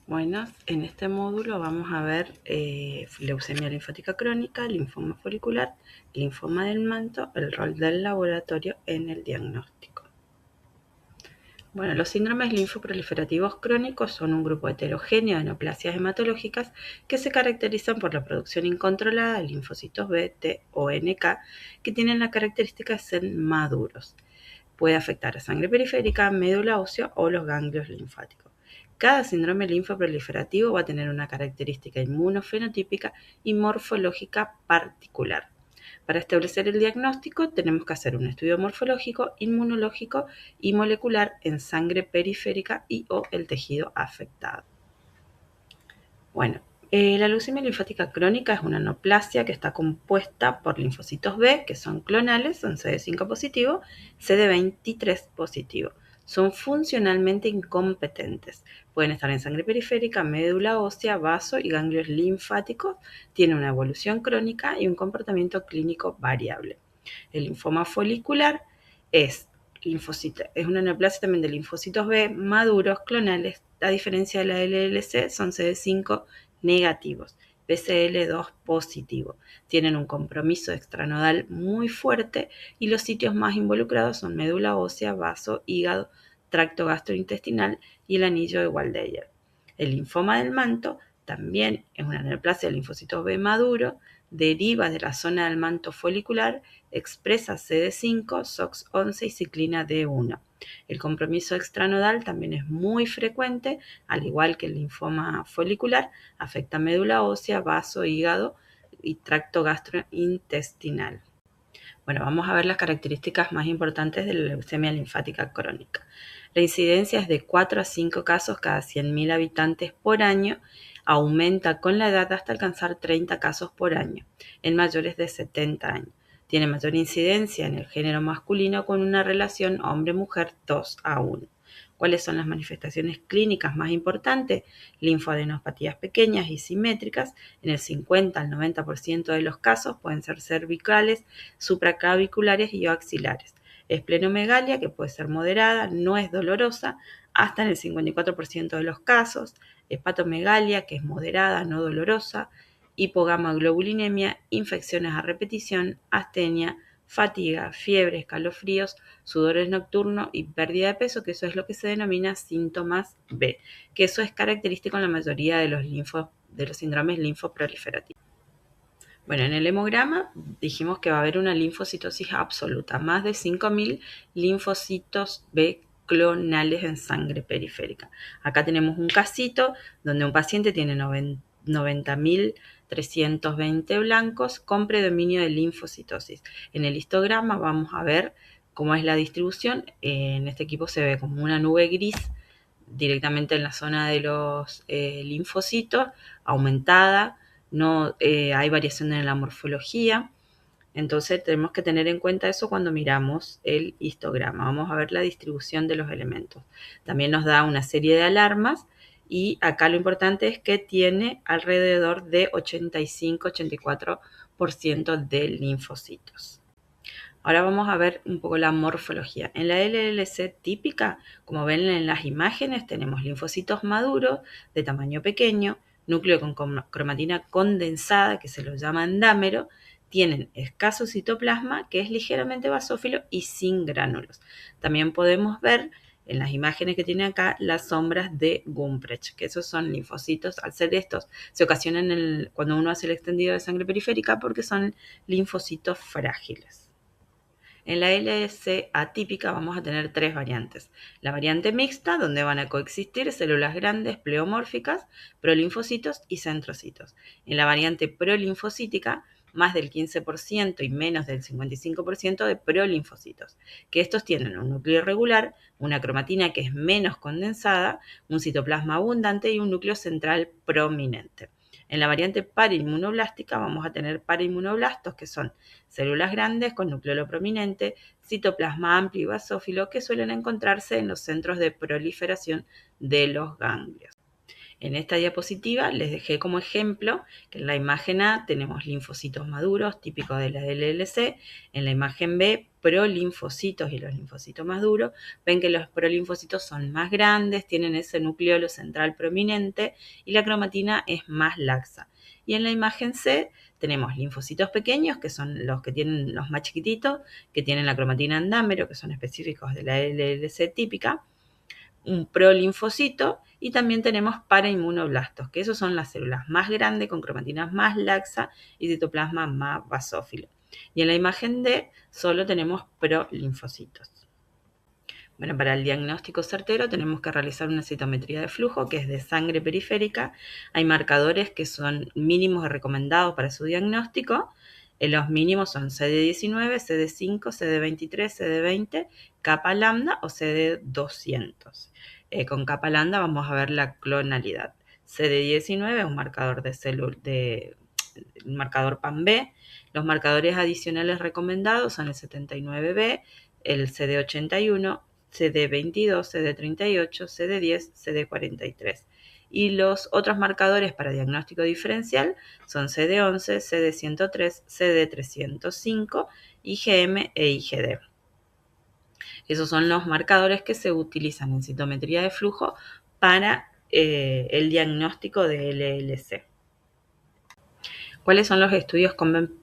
Bueno, en este módulo vamos a ver leucemia linfática crónica, linfoma folicular, linfoma del manto, el rol del laboratorio en el diagnóstico. Bueno, los síndromes linfoproliferativos crónicos son un grupo heterogéneo de neoplasias hematológicas que se caracterizan por la producción incontrolada de linfocitos B, T o NK que tienen la característica de ser maduros. Puede afectar a sangre periférica, médula ósea o los ganglios linfáticos. Cada síndrome linfoproliferativo va a tener una característica inmunofenotípica y morfológica particular. Para establecer el diagnóstico tenemos que hacer un estudio morfológico, inmunológico y molecular en sangre periférica y o el tejido afectado. Bueno, la leucemia linfática crónica es una neoplasia que está compuesta por linfocitos B, que son clonales, son CD5 positivo, CD23 positivo. Son funcionalmente incompetentes. Pueden estar en sangre periférica, médula ósea, vaso y ganglios linfáticos. Tienen una evolución crónica y un comportamiento clínico variable. El linfoma folicular es una neoplasia también de linfocitos B maduros, clonales. A diferencia de la LLC, son CD5 negativos, BCL2 positivo. Tienen un compromiso extranodal muy fuerte y los sitios más involucrados son médula ósea, vaso, hígado, tracto gastrointestinal y el anillo de Waldeyer. El linfoma del manto también es una neoplasia de linfocitos B maduro, deriva de la zona del manto folicular, expresa CD5, SOX11 y ciclina D1. El compromiso extranodal también es muy frecuente, al igual que el linfoma folicular, afecta médula ósea, vaso, hígado y tracto gastrointestinal. Bueno, vamos a ver las características más importantes de la leucemia linfática crónica. La incidencia es de 4 a 5 casos cada 100.000 habitantes por año, aumenta con la edad hasta alcanzar 30 casos por año, en mayores de 70 años. Tiene mayor incidencia en el género masculino con una relación hombre-mujer 2 a 1. ¿Cuáles son las manifestaciones clínicas más importantes? Linfoadenopatías pequeñas y simétricas, en el 50 al 90% de los casos pueden ser cervicales, supraclaviculares y axilares. Esplenomegalia, que puede ser moderada, no es dolorosa, hasta en el 54% de los casos. Hepatomegalia, que es moderada, no dolorosa. Hipogamaglobulinemia, infecciones a repetición, astenia, fatiga, fiebre, escalofríos, sudores nocturnos y pérdida de peso, que eso es lo que se denomina síntomas B, que eso es característico en la mayoría de los síndromes linfoproliferativos. Bueno, en el hemograma dijimos que va a haber una linfocitosis absoluta, más de 5.000 linfocitos B clonales en sangre periférica. Acá tenemos un casito donde un paciente tiene 90.320 blancos con predominio de linfocitosis. En el histograma vamos a ver cómo es la distribución. En este equipo se ve como una nube gris directamente en la zona de los linfocitos, aumentada. No hay variación en la morfología, entonces tenemos que tener en cuenta eso cuando miramos el histograma. Vamos a ver la distribución de los elementos. También nos da una serie de alarmas y acá lo importante es que tiene alrededor de 85-84% de linfocitos. Ahora vamos a ver un poco la morfología. En la LLC típica, como ven en las imágenes, tenemos linfocitos maduros de tamaño pequeño, núcleo con cromatina condensada, que se lo llama endámero, tienen escaso citoplasma, que es ligeramente basófilo y sin gránulos. También podemos ver en las imágenes que tiene acá las sombras de Gumprecht, que esos son linfocitos. Al ser estos, se ocasionan cuando uno hace el extendido de sangre periférica porque son linfocitos frágiles. En la LS atípica vamos a tener tres variantes. La variante mixta, donde van a coexistir células grandes pleomórficas, prolinfocitos y centrocitos. En la variante prolinfocítica, más del 15% y menos del 55% de prolinfocitos, que estos tienen un núcleo irregular, una cromatina que es menos condensada, un citoplasma abundante y un núcleo central prominente. En la variante parainmunoblástica vamos a tener parainmunoblastos, que son células grandes con núcleo prominente, citoplasma amplio y basófilo, que suelen encontrarse en los centros de proliferación de los ganglios. En esta diapositiva les dejé como ejemplo que en la imagen A tenemos linfocitos maduros, típicos de la LLC. En la imagen B, prolinfocitos y los linfocitos más duros. Ven que los prolinfocitos son más grandes, tienen ese nucleolo central prominente y la cromatina es más laxa. Y en la imagen C tenemos linfocitos pequeños, que son los que tienen los más chiquititos, que tienen la cromatina en dámero, que son específicos de la LLC típica, un prolinfocito, y también tenemos parainmunoblastos, que esos son las células más grandes con cromatinas más laxa y citoplasma más basófilo. Y en la imagen D solo tenemos prolinfocitos. Bueno, para el diagnóstico certero tenemos que realizar una citometría de flujo, que es de sangre periférica. Hay marcadores que son mínimos recomendados para su diagnóstico. Los mínimos son CD19, CD5, CD23, CD20, capa lambda o CD200. Con capa lambda vamos a ver la clonalidad. CD19 es un marcador un marcador PAN-B. Los marcadores adicionales recomendados son el 79B, el CD81, CD22, CD38, CD10, CD43. Y los otros marcadores para diagnóstico diferencial son CD11, CD103, CD305, IgM e IgD. Esos son los marcadores que se utilizan en citometría de flujo para el diagnóstico de LLC. ¿Cuáles son los estudios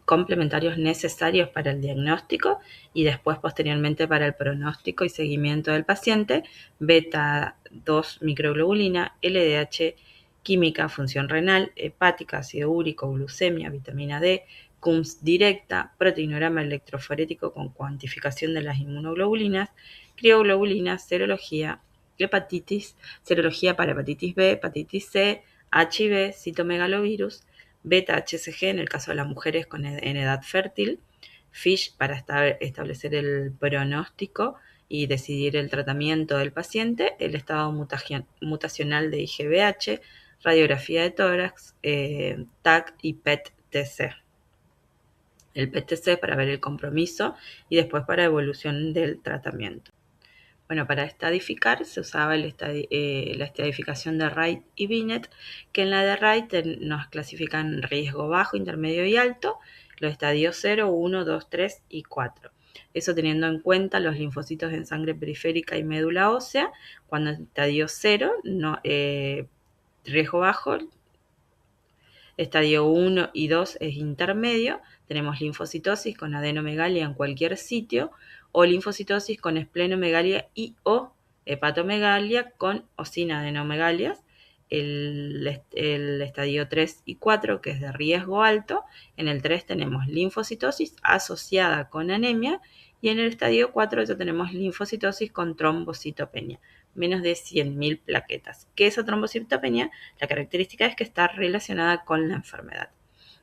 complementarios necesarios para el diagnóstico y después posteriormente para el pronóstico y seguimiento del paciente? Beta 2 microglobulina, LDH, química, función renal, hepática, ácido úrico, glucemia, vitamina D, CUMS directa, proteinograma electroforético con cuantificación de las inmunoglobulinas, crioglobulinas, serología, hepatitis, serología para hepatitis B, hepatitis C, HIV, citomegalovirus, beta-HCG en el caso de las mujeres en edad fértil, FISH para establecer el pronóstico y decidir el tratamiento del paciente, el estado mutacional de IGVH, radiografía de tórax, TAC y PET-TC. El PET-TC para ver el compromiso y después para evolución del tratamiento. Bueno, para estadificar se usaba la estadificación de Wright y Binet, que en la de Wright nos clasifican riesgo bajo, intermedio y alto, los estadios 0, 1, 2, 3 y 4. Eso teniendo en cuenta los linfocitos en sangre periférica y médula ósea. Cuando el estadio 0, riesgo bajo, estadio 1 y 2 es intermedio, tenemos linfocitosis con adenomegalia en cualquier sitio, o linfocitosis con esplenomegalia y o hepatomegalia con o sin adenomegalias. El estadio 3 y 4, que es de riesgo alto. En el 3 tenemos linfocitosis asociada con anemia, y en el estadio 4 ya tenemos linfocitosis con trombocitopenia, menos de 100.000 plaquetas. ¿Qué es esa trombocitopenia? La característica es que está relacionada con la enfermedad.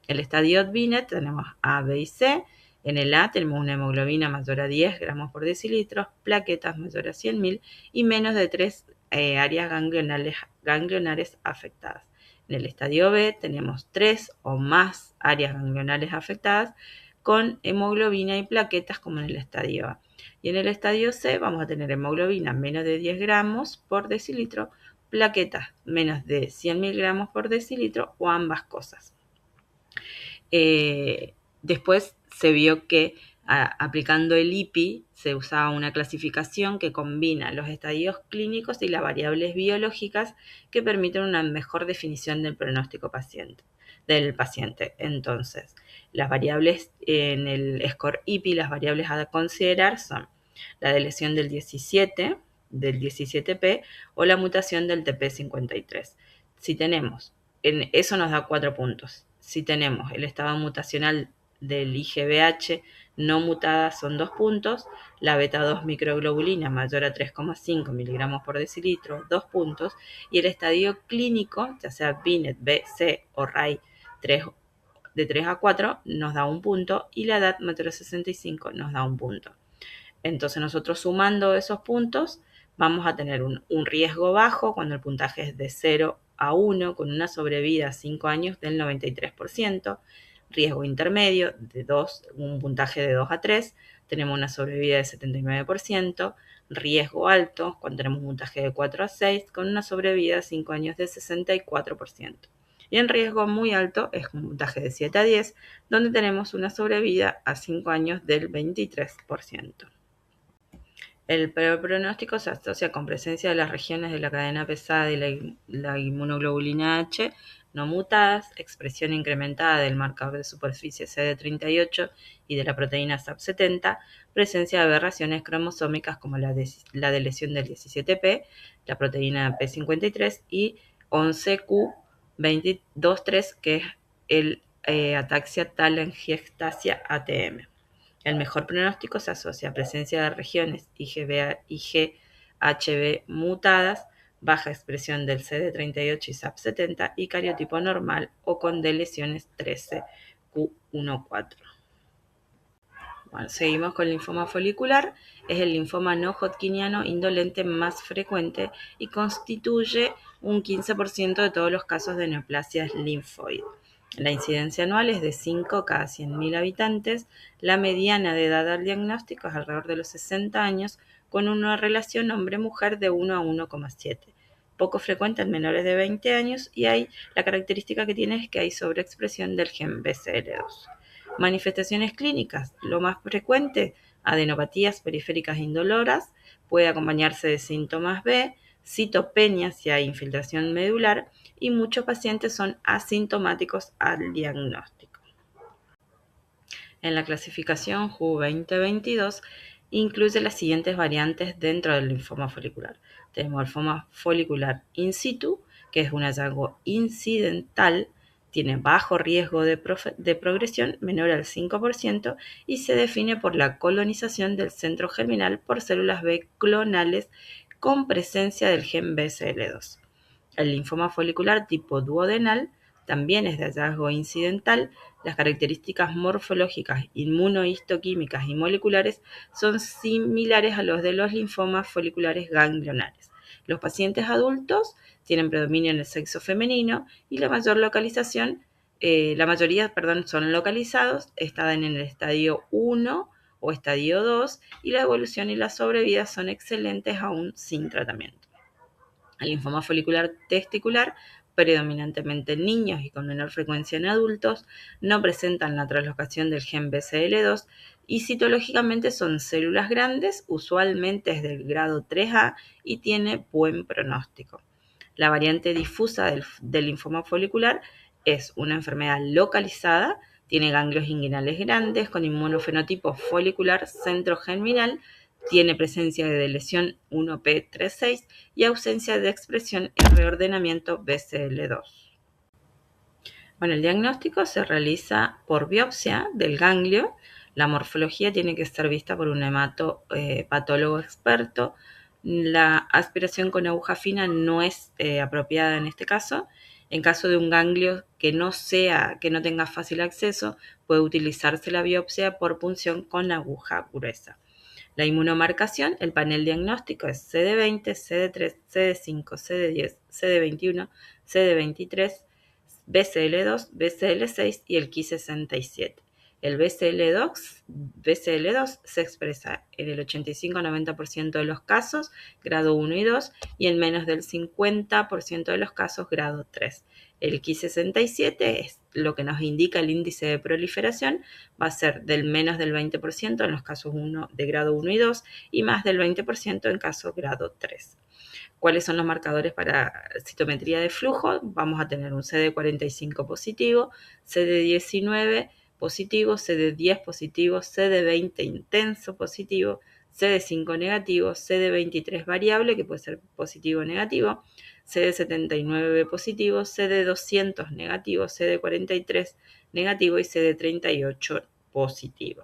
El estadio Binet tenemos A, B y C. En el A tenemos una hemoglobina mayor a 10 gramos por decilitro, plaquetas mayor a 100.000 y menos de 3 áreas ganglionares afectadas. En el estadio B tenemos 3 o más áreas ganglionares afectadas con hemoglobina y plaquetas como en el estadio A. Y en el estadio C vamos a tener hemoglobina menos de 10 gramos por decilitro, plaquetas menos de 100.000 gramos por decilitro o ambas cosas. Después se vio que aplicando el IPI se usaba una clasificación que combina los estadios clínicos y las variables biológicas que permiten una mejor definición del pronóstico del paciente. Entonces, las variables en el score IPI, las variables a considerar son la deleción del 17, del 17P o la mutación del TP53. Si tenemos, eso nos da 4 puntos. Si tenemos el estado mutacional del IGVH no mutada son 2 puntos, la beta 2 microglobulina mayor a 3,5 miligramos por decilitro, 2 puntos, y el estadio clínico, ya sea Binet, B, C o RAI de 3 a 4, nos da 1 punto, y la edad mayor a 65 nos da 1 punto. Entonces nosotros sumando esos puntos vamos a tener un riesgo bajo cuando el puntaje es de 0 a 1 con una sobrevida a 5 años del 93%, riesgo intermedio de un puntaje de 2 a 3, tenemos una sobrevida de 79%, riesgo alto, cuando tenemos un puntaje de 4 a 6, con una sobrevida a 5 años de 64%. Y en riesgo muy alto es un puntaje de 7 a 10, donde tenemos una sobrevida a 5 años del 23%. El peor pronóstico se asocia con presencia de las regiones de la cadena pesada y la inmunoglobulina H no mutadas, expresión incrementada del marcador de superficie CD38 y de la proteína SAP70, presencia de aberraciones cromosómicas como la de lesión del 17p, la proteína P53 y 11q23, que es el ataxia telangiectasia ATM. El mejor pronóstico se asocia a presencia de regiones IgHB mutadas, baja expresión del CD38 y SAP70 y cariotipo normal o con deleciones 13q14. Bueno, seguimos con linfoma folicular. Es el linfoma no hodgkiniano indolente más frecuente y constituye un 15% de todos los casos de neoplasias linfoide. La incidencia anual es de 5 cada 100.000 habitantes. La mediana de edad al diagnóstico es alrededor de los 60 años, con una relación hombre-mujer de 1 a 1,7. Poco frecuente en menores de 20 años y la característica que tiene es que hay sobreexpresión del gen BCL2. Manifestaciones clínicas. Lo más frecuente, adenopatías periféricas indoloras, puede acompañarse de síntomas B, citopenia si hay infiltración medular, y muchos pacientes son asintomáticos al diagnóstico. En la clasificación WHO 2022 incluye las siguientes variantes dentro del linfoma folicular. Tenemos el linfoma folicular in situ, que es un hallazgo incidental, tiene bajo riesgo de progresión, menor al 5%, y se define por la colonización del centro germinal por células B clonales con presencia del gen BCL2. El linfoma folicular tipo duodenal también es de hallazgo incidental. Las características morfológicas, inmunohistoquímicas y moleculares son similares a los de los linfomas foliculares ganglionares. Los pacientes adultos tienen predominio en el sexo femenino y la mayoría son localizados, están en el estadio 1 o estadio 2 y la evolución y la sobrevida son excelentes aún sin tratamiento. El linfoma folicular testicular, predominantemente en niños y con menor frecuencia en adultos, no presentan la translocación del gen BCL2 y citológicamente son células grandes, usualmente es del grado 3A y tiene buen pronóstico. La variante difusa del linfoma folicular es una enfermedad localizada, tiene ganglios inguinales grandes con inmunofenotipo folicular centrogerminal, tiene presencia de lesión 1p36 y ausencia de expresión y reordenamiento BCL2. Bueno, el diagnóstico se realiza por biopsia del ganglio. La morfología tiene que ser vista por un hematopatólogo experto. La aspiración con aguja fina no es apropiada en este caso. En caso de un ganglio que no tenga fácil acceso, puede utilizarse la biopsia por punción con aguja gruesa. La inmunomarcación, el panel diagnóstico es CD20, CD3, CD5, CD10, CD21, CD23, BCL2, BCL6 y el Ki67. El BCL2 se expresa en el 85-90% de los casos, grado 1 y 2, y en menos del 50% de los casos, grado 3. El Ki67 es lo que nos indica el índice de proliferación, va a ser del menos del 20% en los casos de grado 1 y 2 y más del 20% en casos grado 3. ¿Cuáles son los marcadores para citometría de flujo? Vamos a tener un CD45 positivo, CD19 positivo, CD10 positivo, CD20 intenso positivo, CD5 negativo, CD23 variable, que puede ser positivo o negativo, CD79 positivo, CD200 negativo, CD43 negativo y CD38 positivo.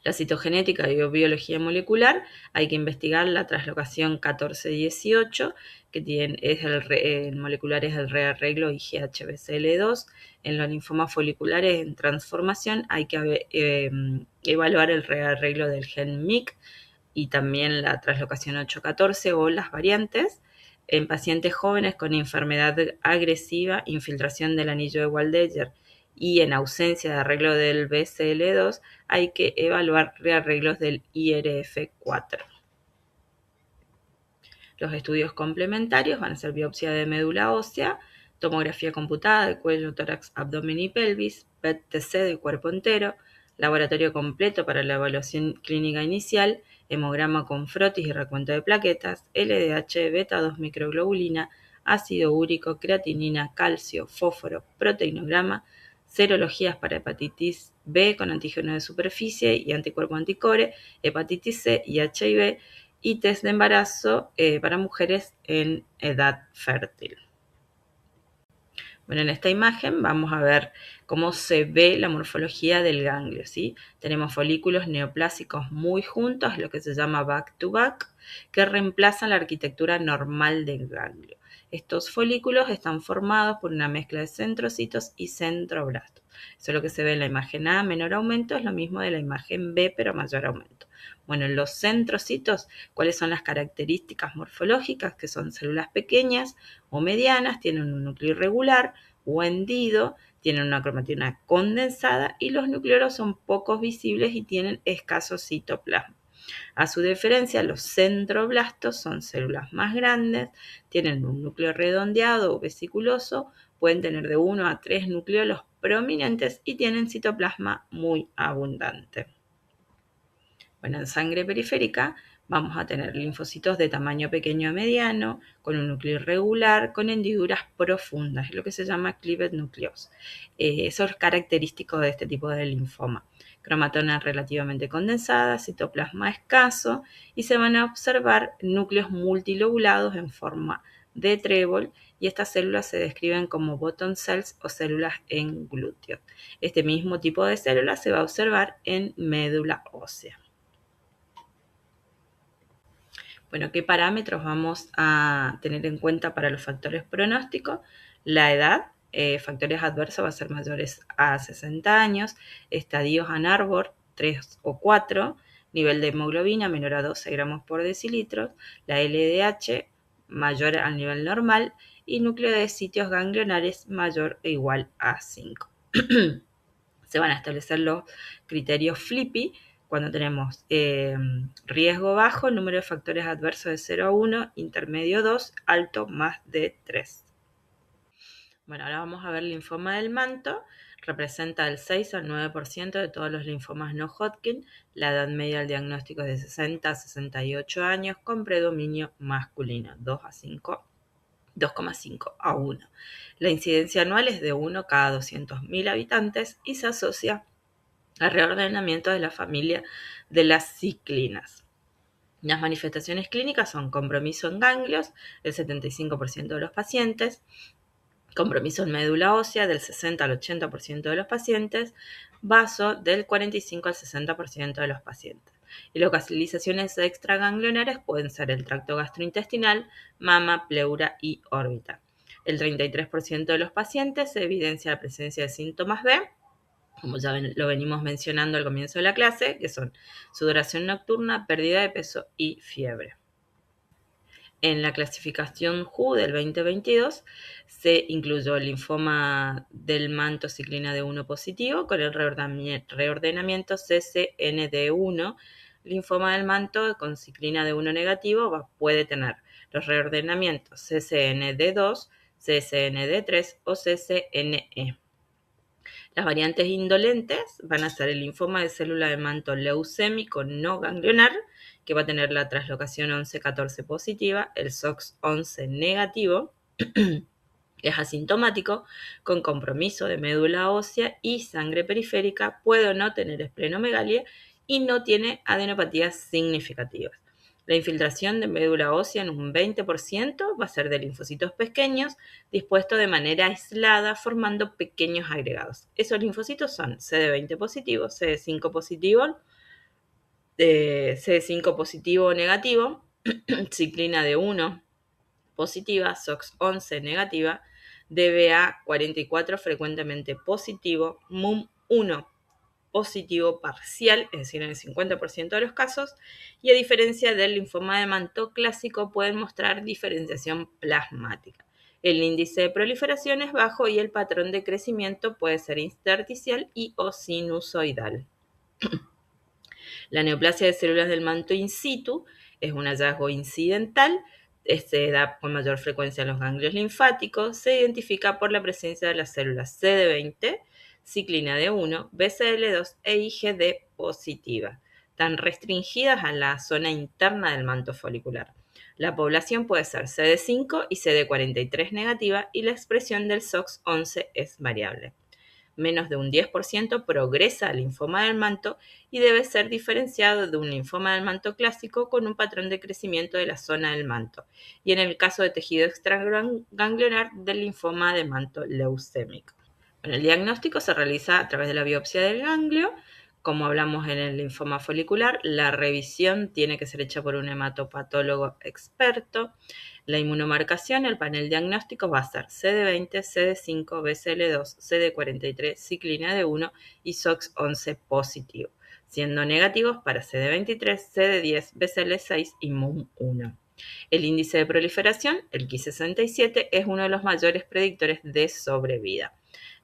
La citogenética y biología molecular, hay que investigar la translocación 1418, que el molecular es el rearreglo IgHBCL2. En los linfomas foliculares en transformación hay que evaluar el rearreglo del gen MYC y también la translocación 814 o las variantes. En pacientes jóvenes con enfermedad agresiva, infiltración del anillo de Waldeyer y en ausencia de arreglo del BCL2, hay que evaluar rearreglos del IRF4. Los estudios complementarios van a ser biopsia de médula ósea, tomografía computada de cuello, tórax, abdomen y pelvis, PET-TC del cuerpo entero, laboratorio completo para la evaluación clínica inicial, hemograma con frotis y recuento de plaquetas, LDH, beta-2 microglobulina, ácido úrico, creatinina, calcio, fósforo, proteinograma, serologías para hepatitis B con antígeno de superficie y anticuerpo anticore, hepatitis C y HIV, y test de embarazo para mujeres en edad fértil. Bueno, en esta imagen vamos a ver cómo se ve la morfología del ganglio, ¿sí? Tenemos folículos neoplásicos muy juntos, lo que se llama back-to-back, que reemplazan la arquitectura normal del ganglio. Estos folículos están formados por una mezcla de centrocitos y centroblastos. Eso es lo que se ve en la imagen A, menor aumento, es lo mismo de la imagen B, pero mayor aumento. Bueno, en los centrocitos, ¿cuáles son las características morfológicas? Que son células pequeñas o medianas, tienen un núcleo irregular o hendido, tienen una cromatina condensada y los nucleolos son pocos visibles y tienen escaso citoplasma. A su diferencia, los centroblastos son células más grandes, tienen un núcleo redondeado o vesiculoso, pueden tener de 1 a 3 nucleolos prominentes y tienen citoplasma muy abundante. Bueno, en sangre periférica vamos a tener linfocitos de tamaño pequeño a mediano, con un núcleo irregular, con hendiduras profundas, es lo que se llama cleaved nucleus. Eso es característico de este tipo de linfoma. Cromatona relativamente condensada, citoplasma escaso, y se van a observar núcleos multilobulados en forma de trébol, y estas células se describen como button cells o células en glúteo. Este mismo tipo de células se va a observar en médula ósea. Bueno, ¿qué parámetros vamos a tener en cuenta para los factores pronósticos? La edad, factores adversos va a ser mayores a 60 años, estadios Ann-Arbor 3 o 4, nivel de hemoglobina menor a 12 gramos por decilitro, la LDH mayor al nivel normal y núcleo de sitios ganglionares mayor o igual a 5. Se van a establecer los criterios FLIPI cuando tenemos riesgo bajo, número de factores adversos de 0 a 1, intermedio 2, alto más de 3. Bueno, ahora vamos a ver linfoma del manto. Representa el 6 al 9% de todos los linfomas no Hodgkin. La edad media del diagnóstico es de 60 a 68 años con predominio masculino, 2,5 a 1. La incidencia anual es de 1 cada 200.000 habitantes y se asocia al reordenamiento de la familia de las ciclinas. Las manifestaciones clínicas son compromiso en ganglios, el 75% de los pacientes, compromiso en médula ósea del 60 al 80% de los pacientes, vaso del 45 al 60% de los pacientes. Y localizaciones extraganglionares pueden ser el tracto gastrointestinal, mama, pleura y órbita. El 33% de los pacientes se evidencia la presencia de síntomas B, como ya lo venimos mencionando al comienzo de la clase, que son sudoración nocturna, pérdida de peso y fiebre. En la clasificación WHO del 2022 se incluyó el linfoma del manto ciclina D1 positivo con el reordenamiento CCND1. Linfoma del manto con ciclina D1 negativo puede tener los reordenamientos CCND2, CCND3 o CCNE. Las variantes indolentes van a ser el linfoma de célula de manto leucémico no ganglionar, que va a tener la translocación 11-14 positiva, el SOX11 negativo, es asintomático, con compromiso de médula ósea y sangre periférica, puede o no tener esplenomegalia y no tiene adenopatías significativas. La infiltración de médula ósea en un 20% va a ser de linfocitos pequeños dispuestos de manera aislada formando pequeños agregados. Esos linfocitos son CD20 positivo, CD5 positivo, CD5 positivo o negativo, ciclina D1 positiva, SOX11 negativa, DBA44 frecuentemente positivo, MUM1 positivo parcial, es decir, en el 50% de los casos, y a diferencia del linfoma de manto clásico pueden mostrar diferenciación plasmática. El índice de proliferación es bajo y el patrón de crecimiento puede ser intersticial y o sinusoidal. La neoplasia de células del manto in situ es un hallazgo incidental se da con mayor frecuencia en los ganglios linfáticos, se identifica por la presencia de las células CD20, ciclina D1, BCL2 e IgD positiva, tan restringidas a la zona interna del manto folicular. La población puede ser CD5 y CD43 negativa y la expresión del SOX11 es variable. Menos de un 10% progresa al linfoma del manto y debe ser diferenciado de un linfoma del manto clásico con un patrón de crecimiento de la zona del manto, y en el caso de tejido extraganglionar del linfoma de manto leucémico. Bueno, el diagnóstico se realiza a través de la biopsia del ganglio. Como hablamos en el linfoma folicular, la revisión tiene que ser hecha por un hematopatólogo experto. La inmunomarcación, el panel diagnóstico va a ser CD20, CD5, BCL2, CD43, ciclina D1 y SOX11 positivo, siendo negativos para CD23, CD10, BCL6 y MUM1. El índice de proliferación, el Ki67, es uno de los mayores predictores de sobrevida.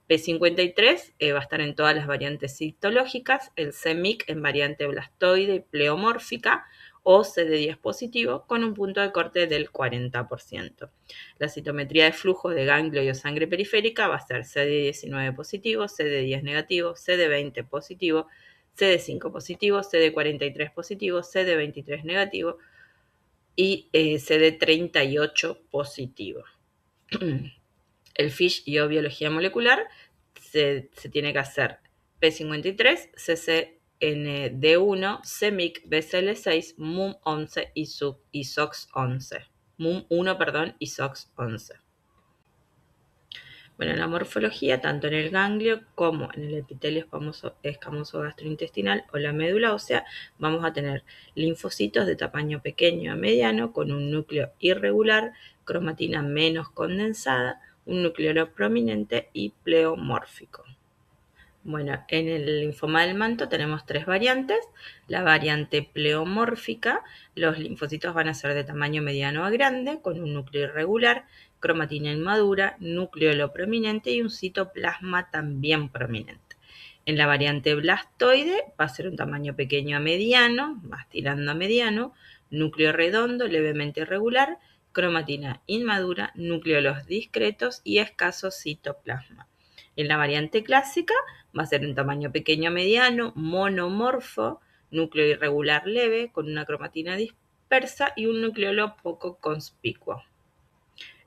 P53 va a estar en todas las variantes citológicas, el CMYC en variante blastoide y pleomórfica o CD10 positivo con un punto de corte del 40%. La citometría de flujo de ganglio y o sangre periférica va a ser CD19 positivo, CD10 negativo, CD20 positivo, CD5 positivo, CD43 positivo, CD23 negativo y CD38 positivo. El FISH y o biología molecular se tiene que hacer P53, CCND1, CMYC, BCL6, MUM11 y SOX11. MUM1, perdón, y SOX11. Bueno, la morfología, tanto en el ganglio como en el epitelio escamoso gastrointestinal o la médula ósea, vamos a tener linfocitos de tamaño pequeño a mediano con un núcleo irregular, cromatina menos condensada, un núcleo prominente y pleomórfico. Bueno, en el linfoma del manto tenemos tres variantes. La variante pleomórfica, los linfocitos van a ser de tamaño mediano a grande, con un núcleo irregular, cromatina inmadura, núcleo prominente y un citoplasma también prominente. En la variante blastoide va a ser un tamaño pequeño a mediano, más tirando a mediano, núcleo redondo, levemente irregular, cromatina inmadura, núcleos discretos y escaso citoplasma. En la variante clásica va a ser un tamaño pequeño a mediano, monomorfo, núcleo irregular leve, con una cromatina dispersa y un nucleolo poco conspicuo.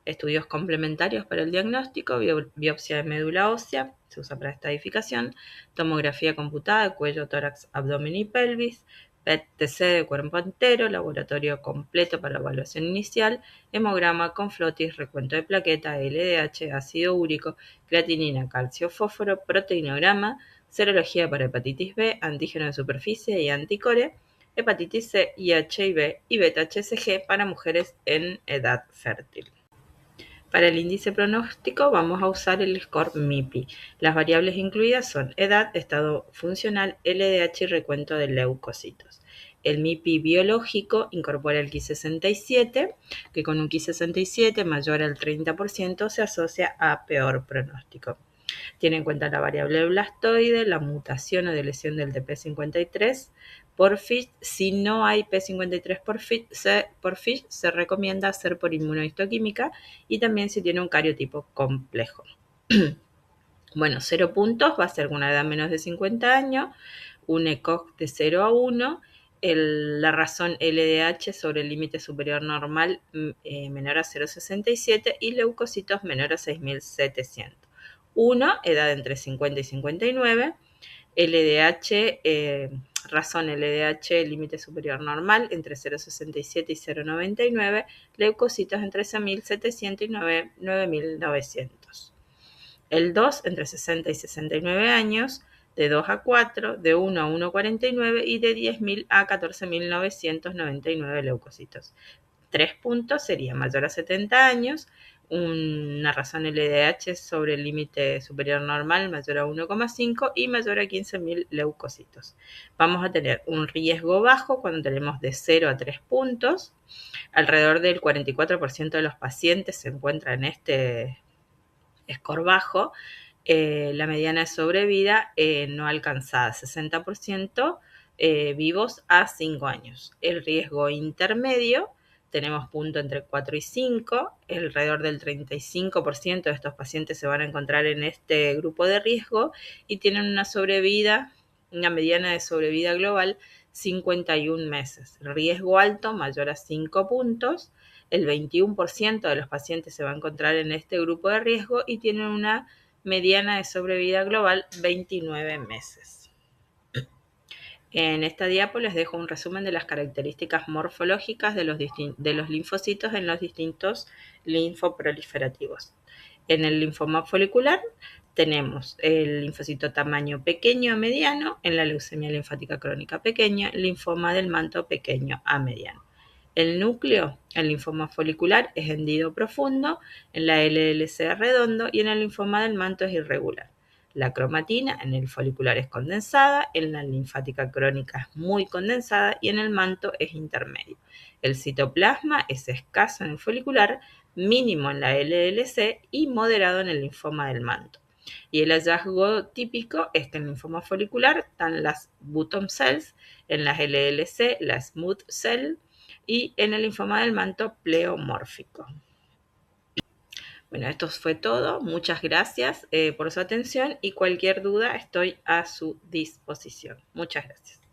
Estudios complementarios para el diagnóstico: biopsia de médula ósea, se usa para estadificación, tomografía computada de cuello, tórax, abdomen y pelvis, PET-TC de cuerpo entero, laboratorio completo para evaluación inicial, hemograma con flotis, recuento de plaqueta, LDH, ácido úrico, creatinina, calcio, fósforo, proteinograma, serología para hepatitis B, antígeno de superficie y anticore, hepatitis C, IH&B y beta-HCG para mujeres en edad fértil. Para el índice pronóstico vamos a usar el score MIPI. Las variables incluidas son edad, estado funcional, LDH y recuento de leucocitos. El MIPI biológico incorpora el Ki67, que con un Ki67 mayor al 30% se asocia a peor pronóstico. Tiene en cuenta la variable blastoide, la mutación o de lesión del TP53 por FISH. Si no hay P53 por FISH, se recomienda hacer por inmunohistoquímica y también si tiene un cariotipo complejo. Bueno, 0 puntos va a ser una edad menos de 50 años, un ECOG de 0 a 1, la razón LDH sobre el límite superior normal menor a 0,67 y leucocitos menor a 6.700. 1, edad entre 50 y 59, LDH, razón LDH, límite superior normal entre 0,67 y 0,99, leucocitos entre 6.700 y 9.900. El 2, entre 60 y 69 años, de 2 a 4, de 1 a 1,49 y de 10.000 a 14.999 leucocitos. 3 puntos sería mayor a 70 años, una razón LDH sobre el límite superior normal mayor a 1,5 y mayor a 15.000 leucocitos. Vamos a tener un riesgo bajo cuando tenemos de 0 a 3 puntos. Alrededor del 44% de los pacientes se encuentra en este score bajo. La mediana de sobrevida no alcanzada, 60% vivos a 5 años. El riesgo intermedio tenemos punto entre 4 y 5, alrededor del 35% de estos pacientes se van a encontrar en este grupo de riesgo y tienen una mediana de sobrevida global 51 meses. Riesgo alto mayor a 5 puntos, el 21% de los pacientes se va a encontrar en este grupo de riesgo y tienen una mediana de sobrevida global 29 meses. En esta diapo les dejo un resumen de las características morfológicas de los linfocitos en los distintos linfoproliferativos. En el linfoma folicular tenemos el linfocito tamaño pequeño a mediano, en la leucemia linfática crónica pequeña, linfoma del manto pequeño a mediano. El núcleo, el linfoma folicular, es hendido profundo, en la LLC redondo y en el linfoma del manto es irregular. La cromatina en el folicular es condensada, en la linfática crónica es muy condensada y en el manto es intermedio. El citoplasma es escaso en el folicular, mínimo en la LLC y moderado en el linfoma del manto. Y el hallazgo típico es que en el linfoma folicular están las bottom cells, en las LLC la smooth cell y en el linfoma del manto pleomórfico. Bueno, esto fue todo. Muchas gracias por su atención y cualquier duda estoy a su disposición. Muchas gracias.